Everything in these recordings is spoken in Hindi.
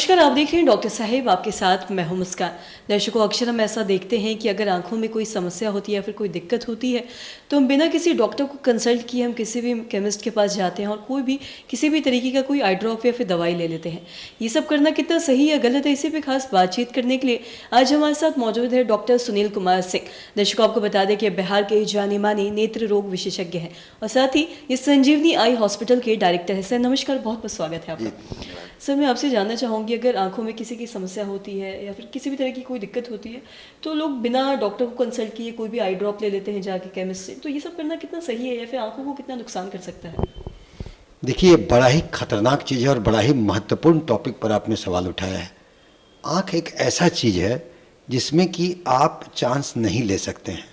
नमस्कार, आप देख रहे हैं डॉक्टर साहिब, आपके साथ मैं हूं मुस्कान। दर्शकों, अक्सर हम ऐसा देखते हैं कि अगर आंखों में कोई समस्या होती है या फिर कोई दिक्कत होती है तो हम बिना किसी डॉक्टर को कंसल्ट किए हम किसी भी केमिस्ट के पास जाते हैं और कोई भी किसी भी तरीके का कोई आई ड्रॉप या फिर दवाई ले लेते हैं। ये सब करना कितना सही या गलत है, इसी पर खास बातचीत करने के लिए आज हमारे साथ मौजूद है डॉक्टर सुनील कुमार सिंह। दर्शकों, आपको बता दें कि बिहार के जाने माने नेत्र रोग विशेषज्ञ हैं और साथ ही ये संजीवनी आई हॉस्पिटल के डायरेक्टर हैं। सर नमस्कार, बहुत बहुत स्वागत है आपका। सर, मैं आपसे जानना चाहूँगी, अगर आंखों में किसी की समस्या होती है या फिर किसी भी तरह की कोई दिक्कत होती है तो लोग बिना डॉक्टर को कंसल्ट किए कोई भी आई ड्रॉप ले लेते हैं जाके केमिस्ट से, तो ये सब करना कितना सही है या फिर आंखों को कितना नुकसान कर सकता है? देखिए, ये बड़ा ही खतरनाक चीज़ है और बड़ा ही महत्वपूर्ण टॉपिक पर आपने सवाल उठाया है। आँख एक ऐसा चीज़ है जिसमें कि आप चांस नहीं ले सकते हैं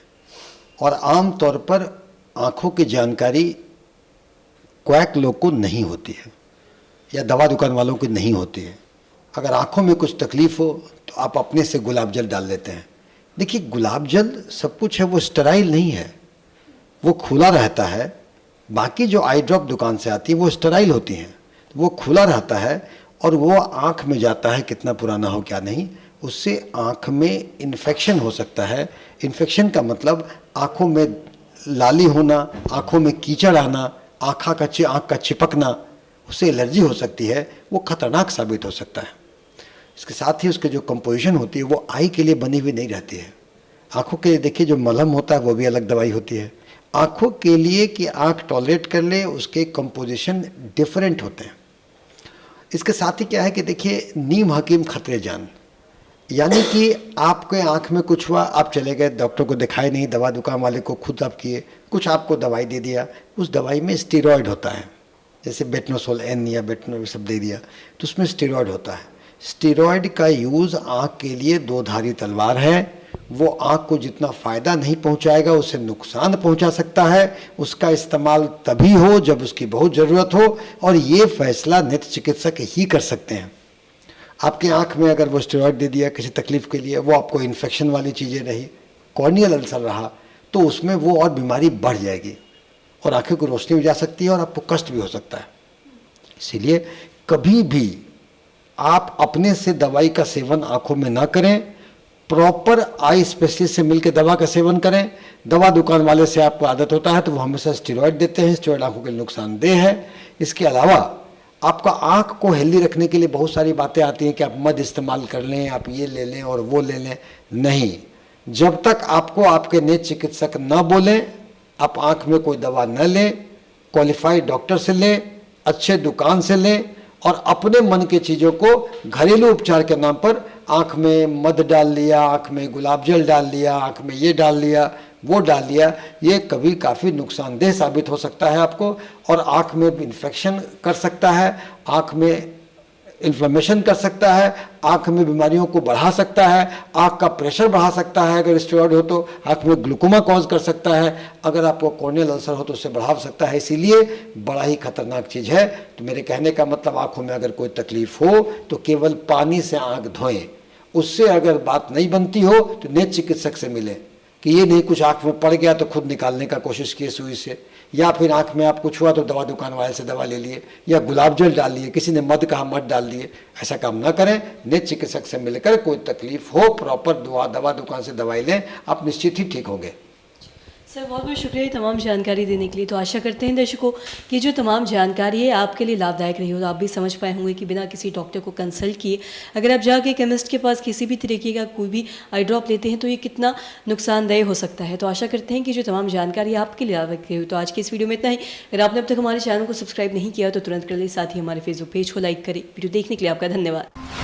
और आम तौर पर आँखों की जानकारी क्वैक लोग को नहीं होती है या दवा दुकान वालों की नहीं होती है। अगर आँखों में कुछ तकलीफ हो तो आप अपने से गुलाब जल डाल देते हैं। देखिए, गुलाब जल सब कुछ है, वो स्टेराइल नहीं है, वो खुला रहता है। बाकी जो आई ड्रॉप दुकान से आती है वो स्टेराइल होती हैं, वो खुला रहता है और वो आँख में जाता है, कितना पुराना हो क्या नहीं, उससे आँख में इन्फेक्शन हो सकता है। इन्फेक्शन का मतलब आँखों में लाली होना, आँखों में कीचड़ आना, आँख का चिपकना, उससे एलर्जी हो सकती है। वो खतरनाक साबित हो सकता है। इसके साथ ही उसके जो कंपोजिशन होती है वो आई के लिए बनी हुई नहीं रहती है। आँखों के लिए देखिए, जो मलहम होता है वो भी अलग दवाई होती है। आँखों के लिए कि आँख टॉलरेट कर ले, उसके कंपोजिशन डिफरेंट होते हैं। इसके साथ ही क्या है कि देखिए, नीम हकीम खतरे जान, यानी कि आपके आँख में कुछ हुआ, आप चले गए डॉक्टर को दिखाए नहीं, दवा दुकान वाले को खुद आप किए, कुछ आपको दवाई दे दिया, उस दवाई में स्टेरॉयड होता है, जैसे बेटनोसोल एन या बेटनो सब दे दिया तो उसमें स्टेरॉयड होता है। स्टेरॉयड का यूज़ आँख के लिए दो धारी तलवार है। वो आँख को जितना फ़ायदा नहीं पहुँचाएगा उसे नुकसान पहुँचा सकता है। उसका इस्तेमाल तभी हो जब उसकी बहुत ज़रूरत हो और ये फैसला नेत्र चिकित्सक ही कर सकते हैं। आपके आँख में अगर वो स्टेरॉयड दे दिया किसी तकलीफ़ के लिए, वो आपको इन्फेक्शन वाली चीज़ें रही, कॉर्नियल अल्सर रहा, तो उसमें वो और बीमारी बढ़ जाएगी और आँखों की रोशनी भी जा सकती है और आपको कष्ट भी हो सकता है। इसीलिए कभी भी आप अपने से दवाई का सेवन आँखों में ना करें। प्रॉपर आई स्पेशलिस्ट से मिलकर दवा का सेवन करें। दवा दुकान वाले से आपको आदत होता है तो वो हमेशा स्टेरॉयड देते हैं, स्टेरॉयड आँखों के लिए नुकसानदेह है। इसके अलावा आपका आँख को हेल्दी रखने के लिए बहुत सारी बातें आती हैं कि आप मध इस्तेमाल कर लें, आप ये ले लें और वो ले लें। नहीं, जब तक आपको आपके नेत्र चिकित्सक न बोलें आप आँख में कोई दवा न लें। क्वालिफाइड डॉक्टर से लें, अच्छे दुकान से लें और अपने मन की चीज़ों को घरेलू उपचार के नाम पर आँख में मध डाल लिया, आँख में गुलाब जल डाल लिया, आँख में ये डाल लिया, वो डाल लिया, ये कभी काफ़ी नुकसानदेह साबित हो सकता है आपको और आँख में इन्फेक्शन कर सकता है, आँख में इन्फ्लेमेशन कर सकता है, आँख में बीमारियों को बढ़ा सकता है, आँख का प्रेशर बढ़ा सकता है। अगर स्टेरॉयड हो तो आँख में ग्लूकोमा कॉज कर सकता है, अगर आपको कॉर्नियल अल्सर हो तो उससे बढ़ा सकता है। इसीलिए बड़ा ही खतरनाक चीज़ है। तो मेरे कहने का मतलब, आँखों में अगर कोई तकलीफ हो तो केवल पानी से आँख धोएं। उससे अगर बात नहीं बनती हो तो नेत्र चिकित्सक से मिलें कि ये नहीं कुछ आँख में पड़ गया तो खुद निकालने का कोशिश किए सुई से, या फिर आँख में आप कुछ हुआ तो दवा दुकान वाले से दवा ले लिए या गुलाब जल डाल लिए, किसी ने मध कहा मध डाल दिए। ऐसा काम ना करें। नेत्र चिकित्सक से मिलकर कोई तकलीफ हो प्रॉपर दवा दुकान से दवाई लें, आप निश्चित ही ठीक होंगे। सर, बहुत बहुत शुक्रिया तमाम जानकारी देने के लिए। तो आशा करते हैं दर्शकों कि जो तमाम जानकारी है आपके लिए लाभदायक रही हो, तो आप भी समझ पाए होंगे कि बिना किसी डॉक्टर को कंसल्ट किए अगर आप जाके केमिस्ट के पास किसी भी तरीके का कोई भी आई ड्रॉप लेते हैं तो ये कितना नुकसानदेह हो सकता है। तो आशा करते हैं कि जो तमाम जानकारी आपके लिए लाभदायक रही हो। तो आज की इस वीडियो में इतना ही। अगर आपने अब तक हमारे चैनल को सब्सक्राइब नहीं किया तो तुरंत कर ले, साथ ही हमारे फेसबुक पेज को लाइक करें। वीडियो देखने के लिए आपका धन्यवाद।